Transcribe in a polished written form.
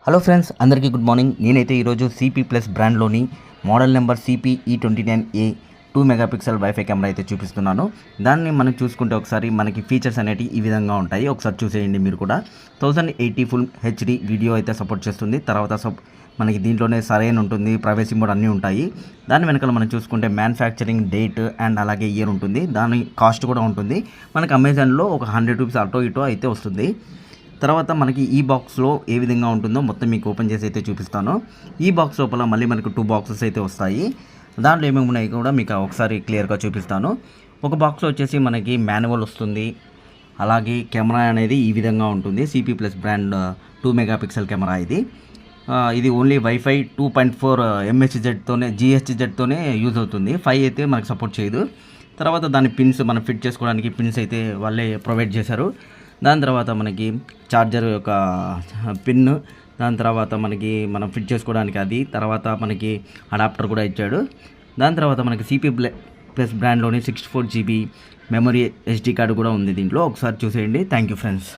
Hello friends, అందరికీ good morning. నేనైతే ఈరోజు సిపి ప్లస్ బ్రాండ్లోని model number CP E29A 2 megapixel wifi camera అయితే చూపిస్తున్నాను. దాన్ని మనం చూసుకుంటే ఒకసారి మనకి ఫీచర్స్ అనేవి ఈ విధంగా ఉంటాయి. ఒకసారి చూసేయండి మీరు కూడా. 1080 ఫుల్ హెచ్డి వీడియో అయితే సపోర్ట్ చేస్తుంది. తర్వాత మనకి దీంట్లోనే సరైన ఉంటుంది, ప్రైవసీ మోడ్ అన్నీ ఉంటాయి. దాని వెనకాల మనం చూసుకుంటే మ్యానుఫ్యాక్చరింగ్ డేట్ అండ్ అలాగే ఇయర్ ఉంటుంది. దాని కాస్ట్ కూడా ఉంటుంది. మనకి అమెజాన్లో ఒక ₹100 అటో ఇటో అయితే వస్తుంది. తర్వాత మనకి ఈ బాక్స్లో ఏ విధంగా ఉంటుందో మొత్తం మీకు ఓపెన్ చేసి అయితే చూపిస్తాను. ఈ బాక్స్ లోపల మళ్ళీ మనకు 2 బాక్సెస్ అయితే వస్తాయి. దాంట్లో ఏమేమి ఉన్నాయి కూడా మీకు ఒకసారి క్లియర్గా చూపిస్తాను. ఒక బాక్స్లో వచ్చేసి మనకి మాన్యువల్ వస్తుంది. అలాగే కెమెరా అనేది ఈ విధంగా ఉంటుంది. CP plus brand 2 megapixel camera ఇది ఓన్లీ వైఫై 2.4 MHzతోనే GHzతోనే యూజ్ అవుతుంది. 5 అయితే మనకు సపోర్ట్ చేయదు. తర్వాత దాని పిన్స్ మనం ఫిట్ చేసుకోవడానికి పిన్స్ అయితే వాళ్ళే ప్రొవైడ్ చేశారు. దాని తర్వాత మనకి ఛార్జర్ యొక్క పిన్, దాని తర్వాత మనకి మనం ఫిట్ చేసుకోవడానికి అది, తర్వాత మనకి అడాప్టర్ కూడా ఇచ్చాడు. దాని తర్వాత మనకి సిపి ప్లస్ బ్రాండ్లోని 64 GB మెమరీ SD కార్డు కూడా ఉంది దీంట్లో. ఒకసారి చూసేయండి. Thank you friends.